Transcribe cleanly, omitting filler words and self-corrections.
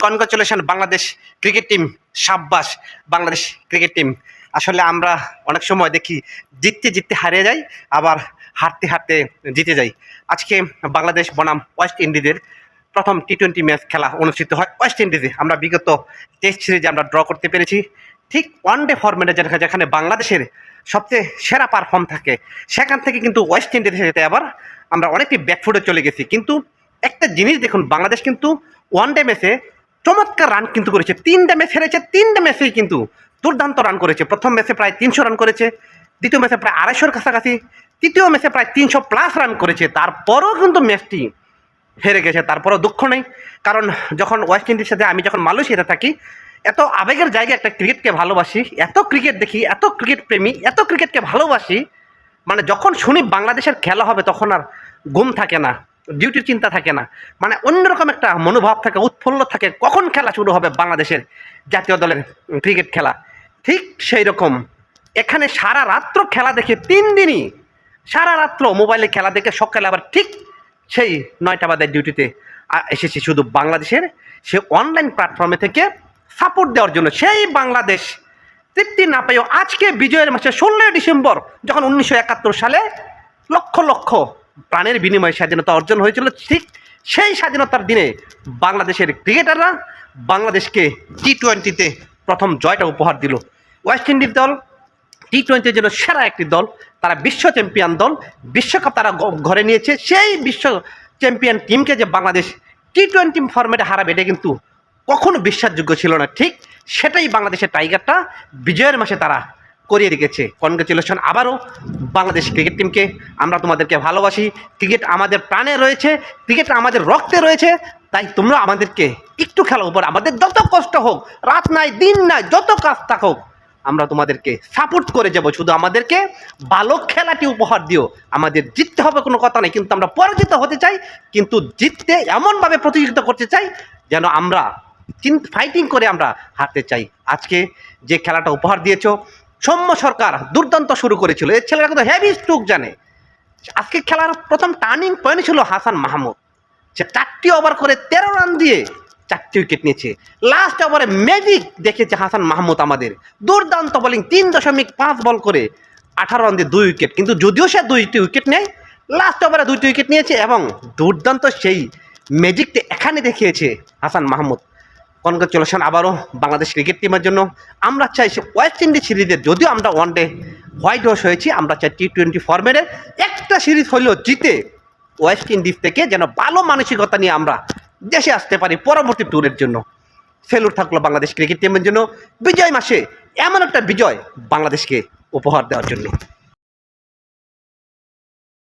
Congratulation Bangladesh cricket team, সাব্বাস Bangladesh cricket team. আসলে আমরা অনেক সময় দেখি জিততে জিততে হারিয়ে যাই, আবার হারতে হারতে জিতে যাই। আজকে বাংলাদেশ বনাম ওয়েস্ট ইন্ডিজের প্রথম টি-20 ম্যাচ খেলা অনুষ্ঠিত হয় ওয়েস্ট ইন্ডিজে। আমরা বিগত টেস্ট সিরিজে আমরা ড্র করতে পেরেছি। ঠিক ওয়ান ডে ফরম্যাটে যেখানে বাংলাদেশের সবচেয়ে সেরা পারফর্ম থাকে, সেখান থেকে কিন্তু ওয়েস্ট ইন্ডিজে যেতে আবার আমরা অনেকটি ব্যাকফুটে চলে গেছি। কিন্তু একটা জিনিস দেখুন, বাংলাদেশ কিন্তু ওয়ান ডে ম্যাচে চমৎকার রান কিন্তু করেছে। 3টা ম্যাচ হেরেছে, 3টা ম্যাচেই কিন্তু দুর্দান্ত রান করেছে। প্রথম ম্যাচে প্রায় 300 রান করেছে, দ্বিতীয় ম্যাচে প্রায় 250-র কাছাকাছি, তৃতীয় ম্যাচে প্রায় 300+ রান করেছে। তারপরও কিন্তু ম্যাচটি হেরে গেছে। তারপরও দুঃখ নেই, কারণ যখন ওয়েস্ট ইন্ডিজের সাথে আমি যখন মালয়েশিয়াতে থাকি, এত আবেগের জায়গায় একটা ক্রিকেটকে ভালোবাসি, এত ক্রিকেট দেখি, এত ক্রিকেট প্রেমী, এত ক্রিকেটকে ভালোবাসি, মানে যখন শুনি বাংলাদেশের খেলা হবে তখন আর ঘুম থাকে না, ডিউটির চিন্তা থাকে না, মানে অন্যরকম একটা মনোভাব থাকে, উৎফুল্ল থাকে, কখন খেলা শুরু হবে বাংলাদেশের জাতীয় দলের ক্রিকেট খেলা। ঠিক সেই রকম এখানে সারা রাত্র খেলা দেখে, 3 দিনই সারা রাত্র মোবাইলে খেলা দেখে সকালে আবার ঠিক সেই 9টা বাজে ডিউটিতে এসেছি শুধু বাংলাদেশের সে অনলাইন প্ল্যাটফর্মে থেকে সাপোর্ট দেওয়ার জন্য। সেই বাংলাদেশ তৃপ্তি না পেয়েও আজকে বিজয়ের মাসে 16 ডিসেম্বর, যখন 1971 সালে লক্ষ লক্ষ প্রাণের বিনিময়ে স্বাধীনতা অর্জন হয়েছিল, ঠিক সেই স্বাধীনতার দিনে বাংলাদেশের ক্রিকেটাররা বাংলাদেশকে টি-20তে প্রথম জয়টা উপহার দিল। ওয়েস্ট ইন্ডিজ দল টি-20-র জন্য সেরা একটি দল, তারা বিশ্ব চ্যাম্পিয়ন দল, বিশ্বকাপ তারা ঘরে নিয়েছে। সেই বিশ্ব চ্যাম্পিয়ন টিমকে যে বাংলাদেশ টি-20 ফরম্যাটে হারাবে, এটা কিন্তু কখনো বিশ্বাসযোগ্য ছিল না। ঠিক সেটাই বাংলাদেশের টাইগারটা বিজয়ের মাসে তারা করিয়ে রেখেছে। কনগ্রাচুলেশন আবারও বাংলাদেশ ক্রিকেট টিমকে। আমরা তোমাদেরকে ভালোবাসি। ক্রিকেট আমাদের প্রাণে রয়েছে, ক্রিকেট আমাদের রক্তে রয়েছে, তাই তোমরা আমাদেরকে একটু খেলার উপর, আমাদের যত কষ্ট হোক, রাত নাই দিন নাই, যত কাজ থাকুক, আমরা তোমাদেরকে সাপোর্ট করে যাব। শুধু আমাদেরকে ভালো খেলাটি উপহার দিও। আমাদের জিততে হবে কোনো কথা নেই, কিন্তু আমরা পরাজিত হতে চাই, কিন্তু জিততে এমনভাবে প্রতিযোগিতা করতে চাই যেন আমরা ফাইটিং করে আমরা হারতে চাই। আজকে যে খেলাটা উপহার দিয়েছো, সৌম্য সরকার দুর্দান্ত শুরু করেছিল, এই ছেলেটা কিন্তু হেভি স্ট্রোক জানে। আজকে খেলার প্রথম টার্নিং পয়েন্ট ছিল হাসান মাহমুদ, সে 4টি ওভার করে 13 রান দিয়ে 4টি উইকেট নিয়েছে। লাস্ট ওভারে ম্যাজিক দেখেছে হাসান মাহমুদ আমাদের, দুর্দান্ত বোলিং, 3.5 বল করে 18 রান দিয়ে 2 উইকেট। কিন্তু যদিও সে 2টি উইকেট নেয়, লাস্ট ওভারে 2টি উইকেট নিয়েছে এবং দুর্দান্ত সেই ম্যাজিকটা এখানে দেখিয়েছে হাসান মাহমুদ। কনগ্রাচুলেশন আবারও বাংলাদেশ ক্রিকেট টিমের জন্য। আমরা চাই ওয়েস্ট ইন্ডিজ সিরিজের, যদিও আমরা ওয়ান ডে হোয়াইট ওয়াশ হয়েছি, আমরা চাই টি-20 ফরম্যাটের একটা সিরিজ হলেও জিতে ওয়েস্ট ইন্ডিজ থেকে যেন ভালো মানসিকতা নিয়ে আমরা দেশে আসতে পারি পরবর্তী ট্যুরের জন্য। ফেলুর থাকলো বাংলাদেশ ক্রিকেট টিমের জন্য বিজয় মাসে এমন একটা বিজয় বাংলাদেশকে উপহার দেওয়ার জন্য।